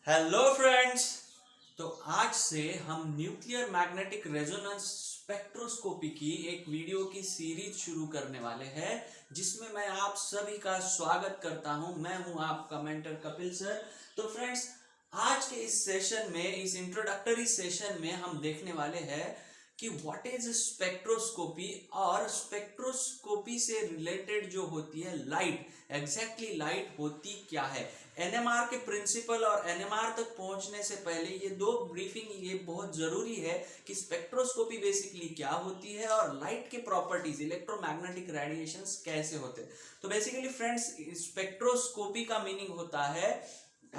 Hello friends. तो आज से हम न्यूक्लियर मैग्नेटिक रेजोनेंस स्पेक्ट्रोस्कोपी की एक वीडियो की सीरीज शुरू करने वाले हैं, जिसमें मैं आप सभी का स्वागत करता हूं। मैं हूं आपका मेंटर कपिल सर। तो फ्रेंड्स, आज के इस सेशन में, इस इंट्रोडक्टरी सेशन में हम देखने वाले हैं कि व्हाट इज स्पेक्ट्रोस्कोपी और स्पेक्ट्रोस्कोपी से रिलेटेड जो होती है लाइट, एग्जैक्टली लाइट होती क्या है। एनएमआर के प्रिंसिपल और एनएमआर तक पहुंचने से पहले ये दो ब्रीफिंग ये बहुत जरूरी है कि स्पेक्ट्रोस्कोपी बेसिकली क्या होती है और लाइट के प्रॉपर्टीज, इलेक्ट्रोमैग्नेटिक रेडिएशंस कैसे होते हैं। तो बेसिकली फ्रेंड्स, स्पेक्ट्रोस्कोपी का मीनिंग होता है,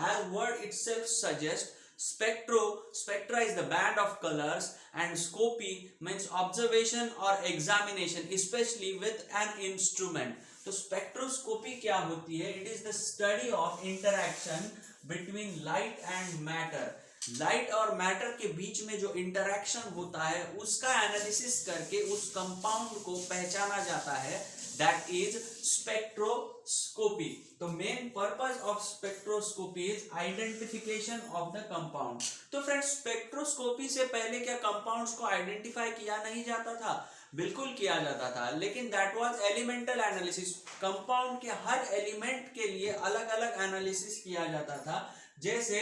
as word itself suggests, spectra is the band of colors, and scopy means observation or examination, especially with an instrument. तो स्पेक्ट्रोस्कोपी क्या होती है? It is the study of interaction between light and matter. Light और matter के बीच में जो interaction होता है उसका एनालिसिस करके उस कंपाउंड को पहचाना जाता है, दैट इज स्पेक्ट्रोस्कोपी। तो main purpose of spectroscopy is identification of the compound. तो फ्रेंड्स, स्पेक्ट्रोस्कोपी से पहले क्या कंपाउंड्स को आइडेंटिफाई किया नहीं जाता था? बिल्कुल किया जाता था, लेकिन that was elemental analysis. Compound के हर एलिमेंट के लिए अलग अलग एनालिसिस किया जाता था। जैसे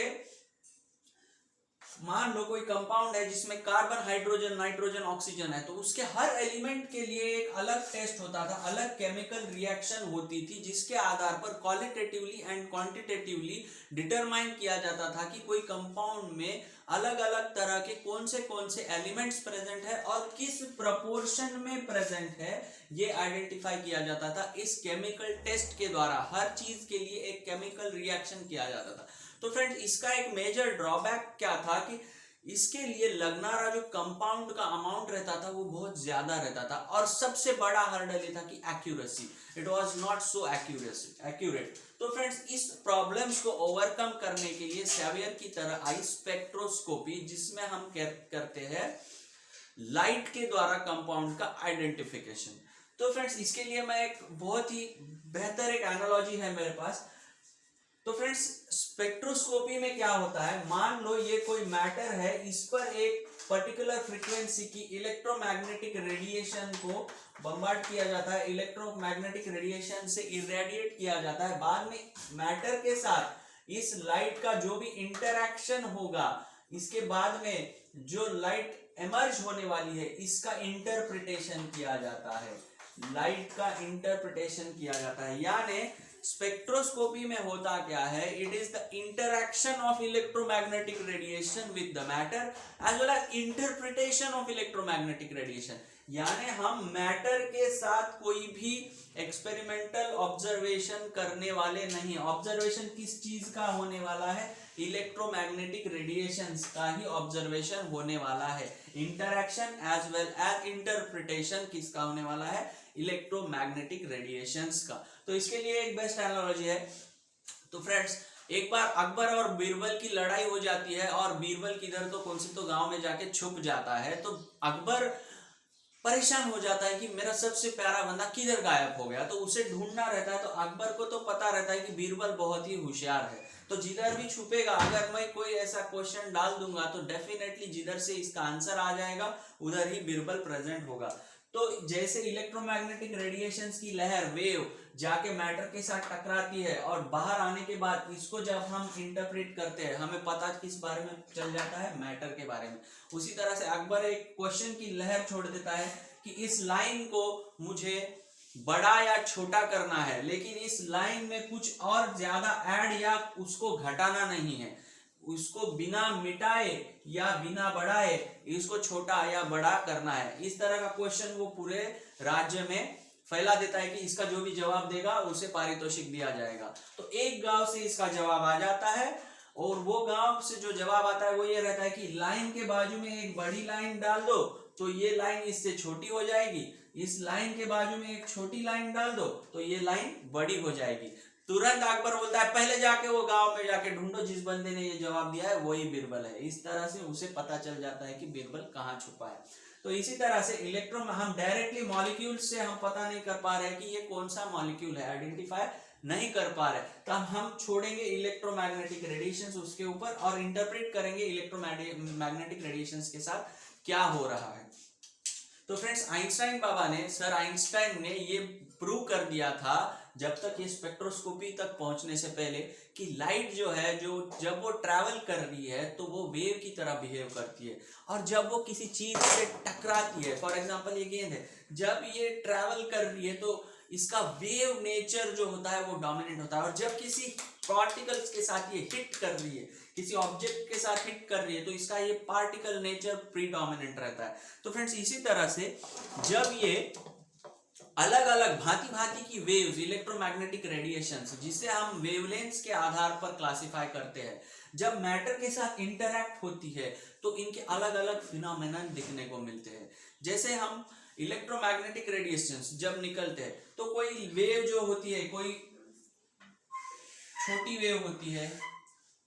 मान लो कोई कंपाउंड है जिसमें कार्बन, हाइड्रोजन, नाइट्रोजन, ऑक्सीजन है, तो उसके हर एलिमेंट के लिए एक अलग टेस्ट होता था, अलग केमिकल रिएक्शन होती थी, जिसके आधार पर क्वालिटेटिवली एंड क्वांटिटेटिवली डिटरमाइन किया जाता था कि कोई कंपाउंड में अलग अलग तरह के कौन से एलिमेंट्स प्रेजेंट है और किस प्रपोर्शन में प्रेजेंट है, ये आइडेंटिफाई किया जाता था इस केमिकल टेस्ट के द्वारा। हर चीज के लिए एक केमिकल रिएक्शन किया जाता था। तो फ्रेंड्स, इसका एक मेजर ड्रॉबैक क्या था कि इसके लिए लगना रहा जो कंपाउंड का अमाउंट रहता था वो बहुत ज्यादा रहता था, और सबसे बड़ा हर्डल ये था कि accuracy, it was not so accurate. तो फ्रेंड्स, इस प्रॉब्लम्स को ओवरकम करने के लिए सेवियर की तरह आई स्पेक्ट्रोस्कोपी, जिसमें हम करते हैं लाइट के द्वारा कंपाउंड का आइडेंटिफिकेशन। तो फ्रेंड्स, इसके लिए मैं एक बहुत ही बेहतर एक एनालॉजी है मेरे पास। तो फ्रेंड्स, स्पेक्ट्रोस्कोपी में क्या होता है, मान लो ये कोई मैटर है, इस पर एक पर्टिकुलर फ्रीक्वेंसी की इलेक्ट्रोमैग्नेटिक रेडिएशन को बम्बार्ड किया जाता है, इलेक्ट्रोमैग्नेटिक रेडिएशन से इरेडिएट किया जाता है। बाद में मैटर के साथ इस लाइट का जो भी इंटरैक्शन होगा, इसके बाद में जो लाइट एमर्ज होने वाली है, इसका इंटरप्रिटेशन किया जाता है, लाइट का इंटरप्रिटेशन किया जाता है। यानी स्पेक्ट्रोस्कोपी में होता क्या है, it is the interaction of electromagnetic radiation with the matter as well as interpretation of electromagnetic radiation. यानी हम मैटर के साथ कोई भी एक्सपेरिमेंटल ऑब्जर्वेशन करने वाले नहीं। ऑब्जर्वेशन किस चीज का होने वाला है? इलेक्ट्रोमैग्नेटिक रेडिएशंस का ही ऑब्जर्वेशन होने वाला है। Interaction as well as interpretation किसका होने वाला है? इलेक्ट्रोमैग्नेटिक रेडिएशंस का। तो इसके लिए एक बेस्ट एनालॉजी है। तो फ्रेंड्स, एक बार अकबर और बीरबल की लड़ाई हो जाती है और बीरबल किधर तो कौन से तो गांव में जाके छुप जाता है। तो अकबर परेशान हो जाता है कि मेरा सबसे प्यारा बंदा किधर गायब हो गया, तो उसे ढूंढना रहता है। तो अकबर को तो पता रहता है कि बीरबल बहुत ही होशियार है, तो जिधर भी छुपेगा, अगर मैं कोई ऐसा क्वेश्चन डाल दूंगा तो डेफिनेटली जिधर से इसका आंसर आ जाएगा उधर ही बीरबल प्रेजेंट होगा। तो जैसे इलेक्ट्रोमैग्नेटिक रेडिएशंस की लहर, वेव जाके मैटर के साथ टकराती है और बाहर आने के बाद इसको जब हम इंटरप्रेट करते हैं, हमें पता किस बारे में चल जाता है? मैटर के बारे में। उसी तरह से अकबर एक क्वेश्चन की लहर छोड़ देता है कि इस लाइन को मुझे बड़ा या छोटा करना है, लेकिन इस लाइन में कुछ और ज्यादा ऐड या उसको घटाना नहीं है, उसको बिना मिटाए या बिना बढ़ाए इसको छोटा या बड़ा करना है। इस तरह का क्वेश्चन वो पूरे राज्य में फैला देता है कि इसका जो भी जवाब देगा उसे पारितोषिक दिया जाएगा। तो एक गांव से इसका जवाब आ जाता है, और वो गांव से जो जवाब आता है वो ये रहता है कि लाइन के बाजू में एक बड़ी लाइन डाल दो तो ये लाइन इससे छोटी हो जाएगी, इस लाइन के बाजू में एक छोटी लाइन डाल दो तो ये लाइन बड़ी हो जाएगी। तुरंत अकबर बोलता है पहले जाके वो गांव में जाके ढूंढो, जिस बंदे ने ये जवाब दिया है वही बीरबल है। इस तरह से उसे पता चल जाता है कि बीरबल कहाँ छुपा है। तो इसी तरह से हम डायरेक्टली मॉलिक्यूल से हम पता नहीं कर पा रहे हैं कि ये कौन सा मॉलिक्यूल है, आइडेंटिफाई नहीं कर पा रहे, तब हम छोड़ेंगे इलेक्ट्रोमैग्नेटिक रेडिएशंस उसके ऊपर और इंटरप्रेट करेंगे इलेक्ट्रोमैग्नेटिक रेडिएशंस के साथ क्या हो रहा है। तो फ्रेंड्स आइंस्टाइन बाबा ने, सर आइंस्टाइन ने ये प्रूव कर दिया था जब तक ये स्पेक्ट्रोस्कोपी तक पहुंचने से पहले कि लाइट जो है, जो जब वो ट्रैवल कर रही है तो वो वेव की तरह बिहेव करती है, और जब वो किसी चीज से टकराती है, फॉर एग्जांपल ये गेंद है, जब ये ट्रैवल कर रही है तो इसका वेव नेचर जो होता है वो डोमिनेंट होता है, और जब किसी पार्टिकल्स के साथ ये हिट कर रही है, किसी ऑब्जेक्ट के साथ हिट कर रही है, तो इसका ये पार्टिकल नेचर प्रीडोमिनेंट रहता है। तो फ्रेंड्स इसी तरह से जब ये अलग अलग भांति भांति की वेव्स, इलेक्ट्रोमैग्नेटिक रेडिएशंस, जिसे हम वेवलेंथ्स के आधार पर क्लासिफाई करते हैं, जब मैटर के साथ इंटरैक्ट होती है तो इनके अलग अलग फिनोमेनन दिखने को मिलते हैं। जैसे हम इलेक्ट्रोमैग्नेटिक रेडिएशंस जब निकलते हैं तो कोई वेव जो होती है, कोई छोटी वेव होती है,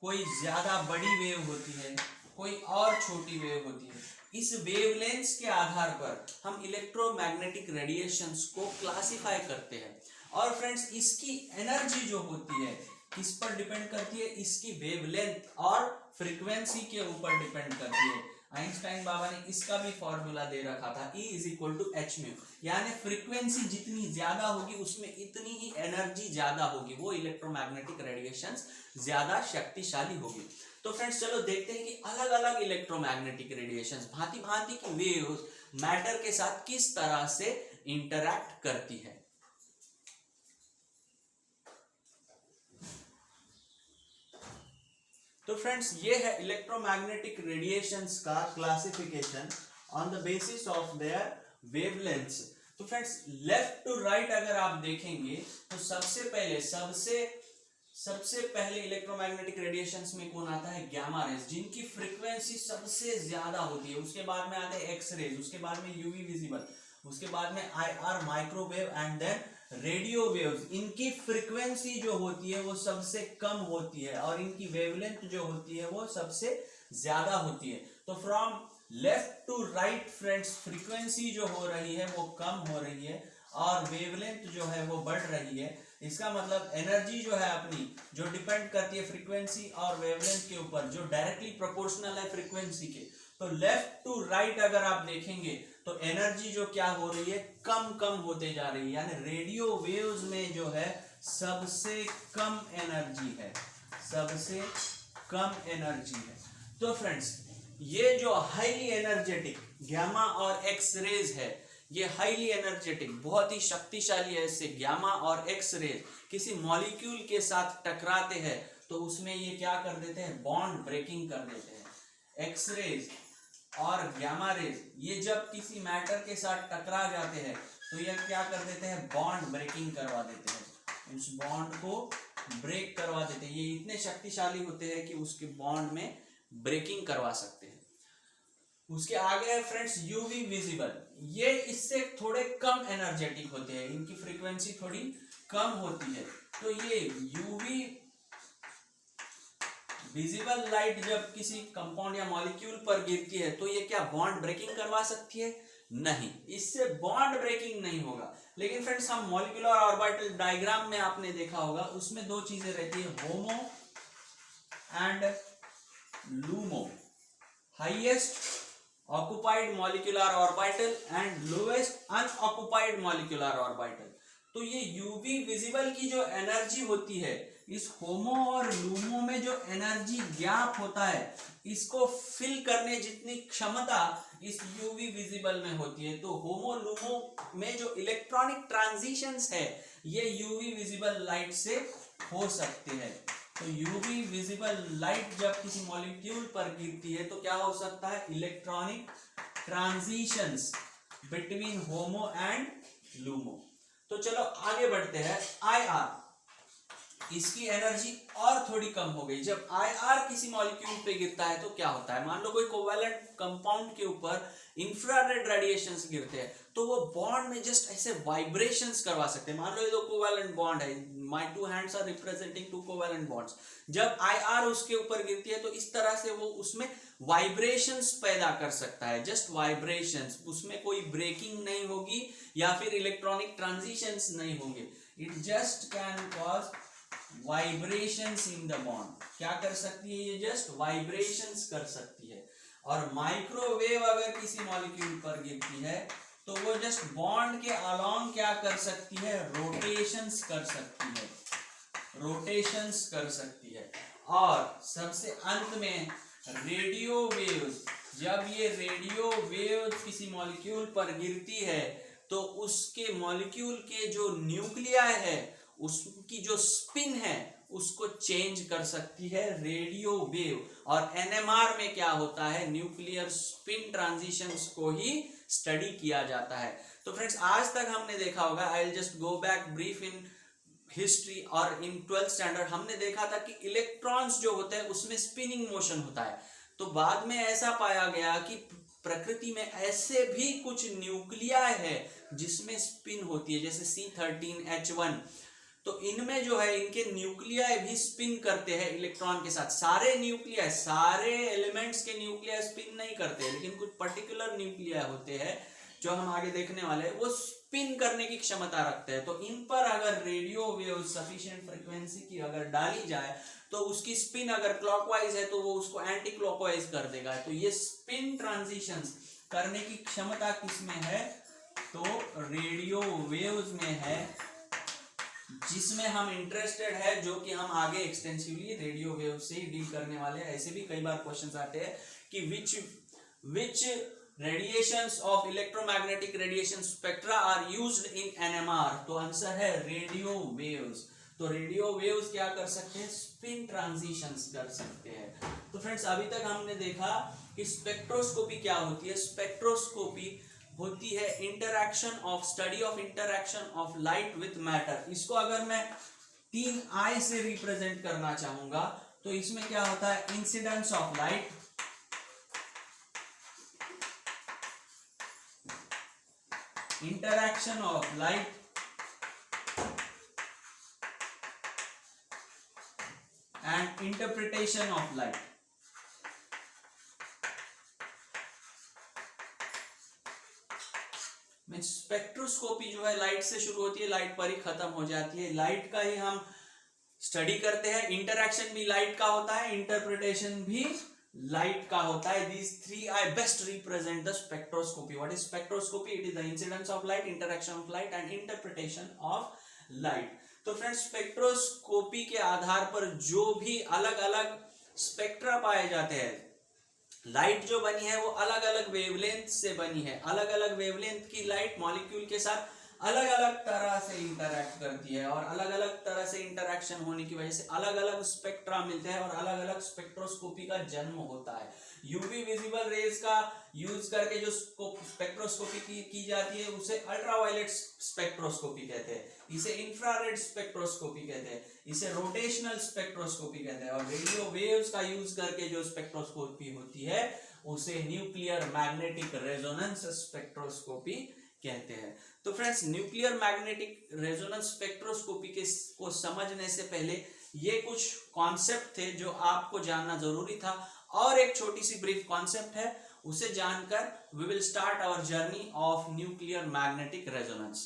कोई ज्यादा बड़ी वेव होती है, कोई और छोटी वेव होती है। इस वेवलेंथ्स के आधार पर हम इलेक्ट्रोमैग्नेटिक रेडिएशंस को क्लासिफाई करते हैं। और फ्रेंड्स इसकी एनर्जी जो होती है किस पर डिपेंड करती है, इसकी वेवलेंथ और फ्रीक्वेंसी के ऊपर डिपेंड करती है। आइंस्टाइन बाबा ने इसका भी फॉर्मूला दे रखा था, E = h/μ, यानी फ्रीक्वेंसी जितनी ज्यादा होगी उसमें इतनी ही एनर्जी ज्यादा होगी, वो इलेक्ट्रोमैग्नेटिक रेडिएशंस ज्यादा शक्तिशाली होगी। तो फ्रेंड्स चलो देखते हैं कि अलग अलग इलेक्ट्रोमैग्नेटिक रेडिएशंस, भांति भांति की वेव्स मैटर के साथ किस तरह से इंटरैक्ट करती है। तो फ्रेंड्स ये है इलेक्ट्रोमैग्नेटिक रेडिएशंस का classification on the basis of their wavelengths. तो फ्रेंड्स लेफ्ट टू राइट अगर आप देखेंगे तो सबसे पहले इलेक्ट्रोमैग्नेटिक रेडिएशंस में कौन आता है, गामा रेज, जिनकी फ्रीक्वेंसी सबसे ज्यादा होती है। उसके बाद में आते हैं एक्स रेज, उसके बाद में यूवी विजिबल, उसके बाद में IR microwave and then radio waves. इनकी फ्रीक्वेंसी जो होती है वो सबसे कम होती है और इनकी वेवलेंथ जो होती है वो सबसे ज्यादा होती है। तो from left to right friends frequency जो हो रही है वो कम हो रही है और वेवलेंथ जो है वो बढ़ रही है। इसका मतलब एनर्जी जो है अपनी, जो डिपेंड करती है फ्रीक्वेंसी और वेवलेंथ के ऊपर, जो डायरेक्टली प्रोपोर्शनल है फ्रीक्वेंसी के। तो लेफ्ट टू राइट अगर आप देखेंगे तो एनर्जी जो क्या हो रही है, कम होते जा रही है, यानी रेडियो वेव्स में जो है सबसे कम एनर्जी है, सबसे कम एनर्जी है। तो फ्रेंड्स ये जो हाईली एनर्जेटिक गामा और एक्स रेज है, ये हाईली एनर्जेटिक बहुत ही शक्तिशाली है। इससे गामा और एक्स रेज किसी मॉलिक्यूल के साथ टकराते हैं तो उसमें ये क्या कर देते हैं, बॉन्ड ब्रेकिंग कर देते हैं। एक्स रेज और गामा रेज ये जब किसी मैटर के साथ टकरा जाते हैं तो ये क्या कर देते हैं, बॉन्ड ब्रेकिंग करवा देते हैं, उस बॉन्ड को ब्रेक करवा देते हैं। ये इतने शक्तिशाली होते हैं कि उसके बॉन्ड में ब्रेकिंग करवा सकते हैं। उसके आगे है फ्रेंड्स यूवी विजिबल, ये इससे थोड़े कम एनर्जेटिक होते हैं, इनकी फ्रीक्वेंसी थोड़ी कम होती है। तो ये यूवी विजिबल लाइट जब किसी कंपाउंड या मॉलिक्यूल पर गिरती है तो ये क्या बॉन्ड ब्रेकिंग करवा सकती है, नहीं, इससे बॉन्ड ब्रेकिंग नहीं होगा। लेकिन फ्रेंड्स हम मॉलिक्यूलर ऑर्बिटल डायग्राम में आपने देखा होगा, उसमें दो चीजें रहती है, HOMO and LUMO, highest occupied molecular orbital and lowest unoccupied molecular orbital. तो ये यूवी विजिबल की जो एनर्जी होती है, इस होमो और लूमो में जो एनर्जी गैप होता है, इसको फिल करने जितनी क्षमता इस यूवी विजिबल में होती है। तो होमो लूमो में जो इलेक्ट्रॉनिक ट्रांजिशंस है ये यूवी विजिबल लाइट से हो सकते हैं। तो यूवी विजिबल लाइट जब किसी मॉलिक्यूल पर गिरती है तो क्या हो सकता है, electronic transitions between homo and LUMO. तो चलो आगे बढ़ते हैं। IR, इसकी एनर्जी और थोड़ी कम हो गई। जब IR किसी मॉलिक्यूल पे गिरता है तो क्या होता है, मान लो कोई कोवैलेंट कंपाउंड के ऊपर इंफ्रारेड रेडिएशंस गिरते हैं तो वो बॉन्ड में जस्ट ऐसे वाइब्रेशंस करवा सकते हैं। मान लो ये दो कोवैलेंट बॉन्ड है, my two hands are representing two covalent bonds. जब IR उसके ऊपर गिरती है तो इस तरह से वो उसमें वाइब्रेशंस पैदा कर सकता है, जस्ट वाइब्रेशंस, उसमें कोई ब्रेकिंग नहीं होगी या फिर इलेक्ट्रॉनिक ट्रांजिशंस नहीं होंगे। It just can cause vibrations in the bond. क्या कर सकती है ये? जस्ट वाइब्रेशंस कर सकती है। और माइक्रोवेव अगर किसी मॉलिक्यूल पर गिरती है तो वो जस्ट बॉन्ड के अलोंग क्या कर सकती है? रोटेशंस कर सकती है, रोटेशंस कर सकती है। और सबसे अंत में रेडियो वेव्स, जब ये रेडियो वेव्स किसी मॉलिक्यूल पर गिरती है तो उसके मॉलिक्यूल के जो न्यूक्लियाई है उसकी जो स्पिन है उसको चेंज कर सकती है रेडियो वेव। और एनएमआर में क्या होता है? न्यूक्लियर स्पिन ट्रांजिशंस को ही स्टडी किया जाता है। तो फ्रेंड्स आज तक हमने देखा होगा, I will just go back brief in history और इन 12th स्टैंडर्ड हमने देखा था कि इलेक्ट्रॉन्स जो होते हैं उसमें स्पिनिंग मोशन होता है। तो बाद में ऐसा पाया गया कि प्रकृति में ऐसे भी कुछ न्यूक्लियाई है जिसमें स्पिन होती है, जैसे C13H1। तो इनमें जो है इनके न्यूक्लियाई भी स्पिन करते हैं इलेक्ट्रॉन के साथ। सारे न्यूक्लियाई, सारे एलिमेंट्स के न्यूक्लियाई स्पिन नहीं करते, लेकिन कुछ पर्टिकुलर न्यूक्लियाई होते हैं जो हम आगे देखने वाले हैं, वो स्पिन करने की क्षमता रखते हैं। तो इन पर अगर रेडियो वेव सफिशिएंट फ्रीक्वेंसी की अगर डाली जाए तो उसकी स्पिन अगर क्लॉकवाइज है तो वो उसको एंटी क्लॉकवाइज कर देगा। तो ये स्पिन ट्रांजिशंस करने की क्षमता किसमें है? तो रेडियो वेव्स में है, जिसमें हम इंटरेस्टेड है, जो कि हम आगे एक्सटेंसिवली रेडियो वेव से ही डील करने वाले हैं। ऐसे भी कई बार क्वेश्चंस आते हैं कि which radiations of electromagnetic radiation spectra are used in NMR. तो आंसर है रेडियो वेव्स। तो रेडियो वेव्स क्या कर सकते हैं? स्पिन ट्रांजिशंस कर सकते हैं। तो फ्रेंड्स अभी तक हमने देखा कि स्पेक्ट्रोस्कोपी क्या होती है। स्पेक्ट्रोस्कोपी होती है interaction of, study of interaction of light with matter. इसको अगर मैं 3 आई से रिप्रेजेंट करना चाहूंगा तो इसमें क्या होता है? Incidence of light, interaction of light and interpretation of light. Spectroscopy जो है लाइट से शुरू होती है, लाइट पर ही खत्म हो जाती है। लाइट का ही हम स्टडी करते हैं। इंटरैक्शन भी लाइट का होता है, इंटरप्रिटेशन भी लाइट का होता है। These 3 I best represent the spectroscopy. What is spectroscopy? It is the incidence of light, interaction of light and interpretation of light. तो फ्रेंड्स स्पेक्ट्रोस्कोपी के आधार पर जो भी अलग अलग स्पेक्ट्रा पाए जाते हैं, लाइट जो बनी है वो अलग अलग वेवलेंथ से बनी है। अलग अलग वेवलेंथ की लाइट मॉलिक्यूल के साथ अलग अलग तरह से इंटरैक्ट करती है, और अलग अलग तरह से इंटरैक्शन होने की वजह से अलग अलग स्पेक्ट्रा मिलते हैं और अलग अलग स्पेक्ट्रोस्कोपी का जन्म होता है। यूवी विजिबल रेज का यूज करके जो स्पेक्ट्रोस्कोपी की जाती है उसे अल्ट्रावायलेट स्पेक्ट्रोस्कोपी कहते हैं, इसे इंफ्रारेड स्पेक्ट्रोस्कोपी कहते हैं, इसे रोटेशनल स्पेक्ट्रोस्कोपी कहते हैं। और रेडियो वेव्स का यूज करके जो स्पेक्ट्रोस्कोपी होती है उसे न्यूक्लियर मैग्नेटिक रेजोनेंस स्पेक्ट्रोस्कोपी कहते हैं। तो friends nuclear magnetic resonance spectroscopy को समझने से पहले ये कुछ कॉन्सेप्ट थे जो आपको जानना जरूरी था, और एक छोटी सी ब्रीफ कॉन्सेप्ट है, उसे जानकर we will start our journey of nuclear magnetic resonance.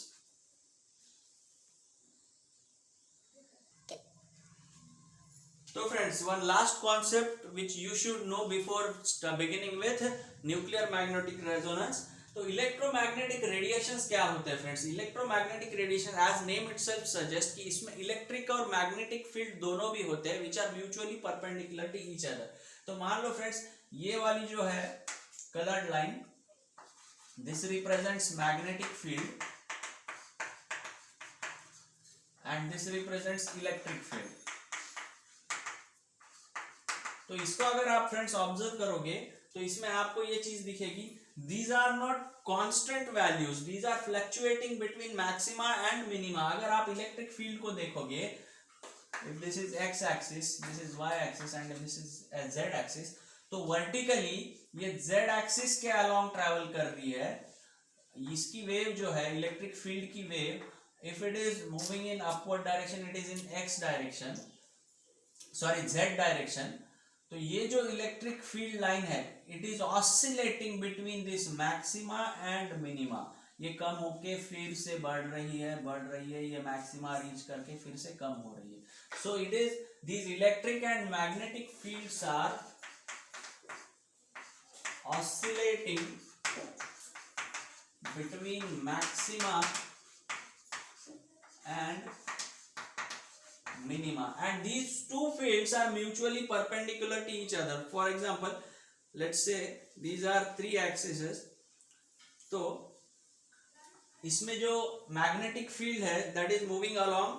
तो friends one last concept which you should know before beginning with nuclear magnetic resonance. तो इलेक्ट्रोमैग्नेटिक रेडिएशंस क्या होते हैं friends? Electromagnetic radiation as name itself suggest कि इसमें electric और magnetic field दोनों भी होते हैं, which are mutually perpendicular to each other. तो मान लो फ्रेंड्स ये वाली जो है coloured line, this represents magnetic field and this represents electric field. तो इसको अगर आप फ्रेंड्स ऑब्जर्व करोगे तो इसमें आपको ये चीज दिखेगी, these are not constant values, these are fluctuating between maxima and minima। अगर आप इलेक्ट्रिक फील्ड को देखोगे, if this is x axis, this is y axis and this is z axis, तो वर्टिकली ये z axis के along travel कर रही है। इसकी वेव जो है इलेक्ट्रिक फील्ड की wave, if it is moving in upward direction, it is in x direction, sorry z direction। तो ये जो इलेक्ट्रिक फील्ड लाइन है it is oscillating between this maxima and minima. ये कम होके फिर से बढ़ रही है, ये मैक्सिमा रीच करके फिर से कम हो रही है. So it is these electric and magnetic fields are oscillating between maxima and minima, and these two fields are mutually perpendicular to each other. For example, let's say these are three axes. तो इसमें जो magnetic field है that is moving along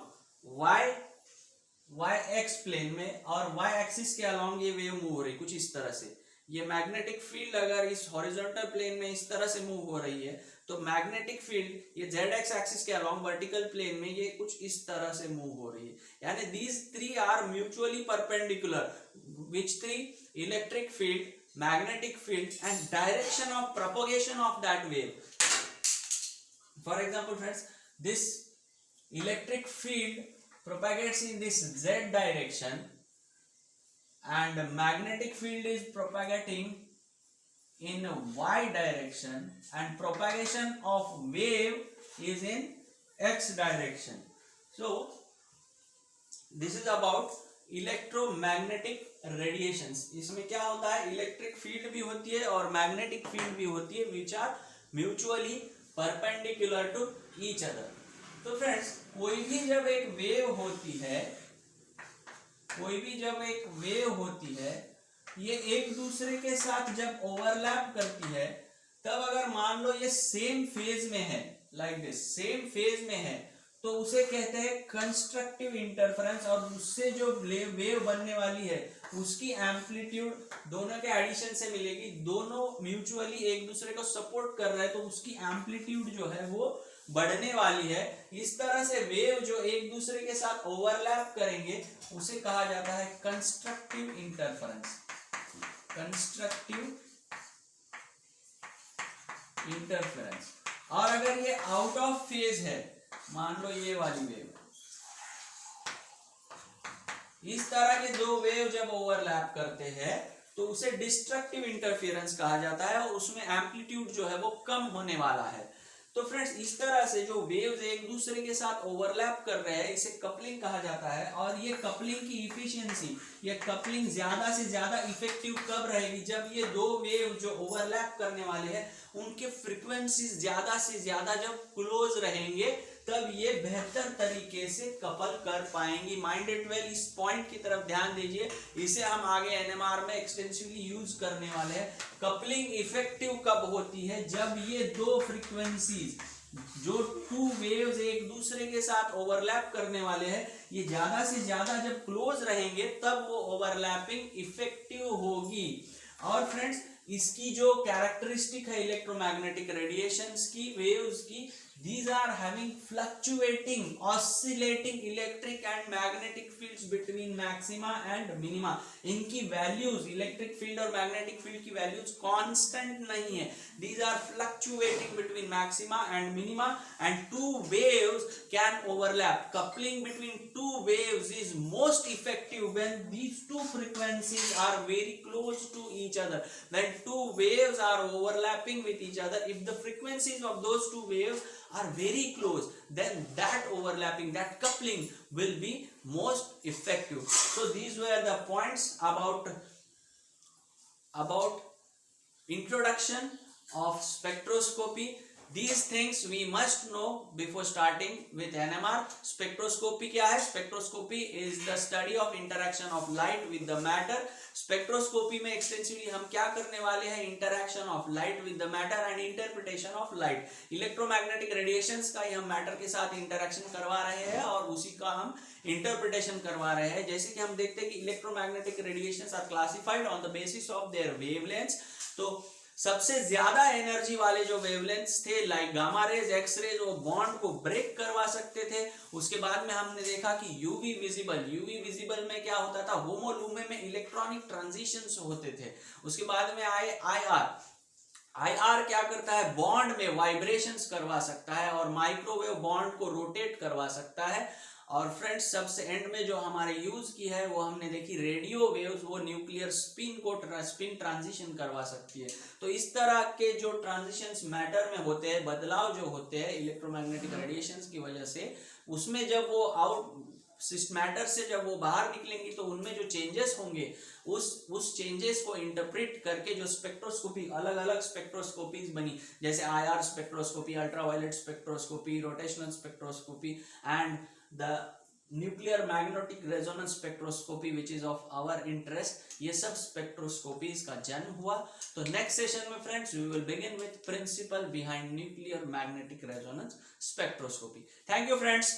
y x plane में, और y axis के अलोंग ये wave move हो रही कुछ इस तरह से. ये मैग्नेटिक फील्ड अगर इस हॉरिजॉन्टल प्लेन में इस तरह से मूव हो रही है तो मैग्नेटिक फील्ड ये जेड एक्स एक्सिस के अलोंग वर्टिकल प्लेन में ये कुछ इस तरह से मूव हो रही है. यानी these three are mutually perpendicular. Which three? Electric field, magnetic field and direction of propagation of that wave. For example friends, this electric field propagates in this z direction and magnetic field is propagating in y direction and propagation of wave is in x direction. So this is about electromagnetic radiations. इसमें क्या होता है, electric field भी होती है और magnetic field भी होती है which are mutually perpendicular to each other. तो फ्रेंड्स, कोई भी जब एक वेव होती है ये एक दूसरे के साथ जब ओवरलैप करती है, तब अगर मान लो ये सेम फेज में है, लाइक दिस, सेम फेज में है, तो उसे कहते हैं कंस्ट्रक्टिव इंटरफेरेंस. और उससे जो वेव बनने वाली है उसकी एम्पलीट्यूड दोनों के एडिशन से मिलेगी. दोनों म्यूचुअली एक दूसरे को सपोर्ट कर रहे हैं तो उसकी एम्पलीट्यूड जो है वो बढ़ने वाली है. इस तरह से वेव जो एक दूसरे के साथ ओवरलैप करेंगे उसे कहा जाता है कंस्ट्रक्टिव इंटरफेरेंस. और अगर ये आउट ऑफ फेज है, मान लो ये वाली वेव, इस तरह के दो वेव जब ओवरलैप करते हैं तो उसे डिस्ट्रक्टिव इंटरफेरेंस कहा जाता है और उसमें एम्पलीट्यूड जो है वो कम होने वाला है. तो फ्रेंड्स, इस तरह से जो वेव्स एक दूसरे के साथ ओवरलैप कर रहे हैं इसे कपलिंग कहा जाता है. और ये कपलिंग की इफिशियंसी, ये कपलिंग ज्यादा से ज्यादा इफेक्टिव कब रहेगी, जब ये दो वेव जो ओवरलैप करने वाले हैं उनके फ्रीक्वेंसीज ज्यादा से ज्यादा जब क्लोज रहेंगे तब ये बेहतर तरीके से कपल कर पाएंगी. माइंड इट वेल, इस पॉइंट की तरफ ध्यान दीजिए, इसे हम आगे एनएमआर में एक्सटेंसिवली यूज करने वाले हैं. कपलिंग इफेक्टिव कब होती है, जब ये दो फ्रीक्वेंसीज जो टू वेव्स एक दूसरे के साथ ओवरलैप करने वाले हैं ये ज्यादा से ज्यादा जब क्लोज रहेंगे तब वो ओवरलैपिंग इफेक्टिव होगी. और फ्रेंड्स, इसकी जो कैरेक्टरिस्टिक है इलेक्ट्रोमैग्नेटिक रेडिएशंस की, वेव्स की, these are having fluctuating, oscillating electric and magnetic fields between maxima and minima. इनकी वैल्यूज, इलेक्ट्रिक फील्ड और मैग्नेटिक फील्ड की वैल्यूज कांस्टेंट नहीं है. these are fluctuating between maxima and minima and two waves can overlap. coupling between two waves is most effective when these two frequencies are very close to each other. when two waves are overlapping with each other, if the frequencies of those two waves are very close, then that overlapping, that coupling will be most effective. So these were the points about introduction of spectroscopy. These things we must know before starting with NMR. Spectroscopy क्या है? Spectroscopy is the study of interaction of light with the matter. Spectroscopy में extensively हम क्या करने वाले हैं? Interaction of light with the matter and interpretation of light. Electromagnetic radiations का ही हम matter के साथ interaction करवा रहे हैं और उसी का हम interpretation करवा रहे हैं. जैसे कि हम देखते हैं कि electromagnetic radiations are classified on the basis of their wavelengths. तो सबसे ज्यादा एनर्जी वाले जो वेवलेंथ्स थे like gamma rays, x rays, वो बॉन्ड को ब्रेक करवा सकते थे. उसके बाद में हमने देखा कि यूवी विजिबल में क्या होता था, होमोलूमे में इलेक्ट्रॉनिक ट्रांजिशंस होते थे. उसके बाद में आए आईआर क्या करता है, बॉन्ड में वाइब्रेशंस करवा सकता है और माइक्रोवेव बॉन्ड को रोटेट करवा सकता है. और फ्रेंड्स सबसे एंड में जो हमारे यूज की है वो हमने देखी रेडियो वेव्स, वो न्यूक्लियर स्पिन को स्पिन ट्रांजिशन करवा सकती है। तो इस तरह के जो ट्रांजिशंस मैटर में होते हैं, बदलाव जो होते हैं इलेक्ट्रोमैग्नेटिक रेडिएशंस की वजह से, उसमें जब वो मैटर से जब वो बाहर निकलेंगी तो उनमें जो चेंजेस होंगे उस चेंजेस को इंटरप्रेट करके जो स्पेक्ट्रोस्कोपी, अलग अलग स्पेक्ट्रोस्कोपीज बनी, जैसे IR spectroscopy, ultraviolet spectroscopy, rotational spectroscopy and the nuclear magnetic resonance spectroscopy which is of our interest, ये सब स्पेक्ट्रोस्कोपीज का जन्म हुआ। तो नेक्स्ट सेशन में friends we will begin with principle behind nuclear magnetic resonance spectroscopy. Thank you friends.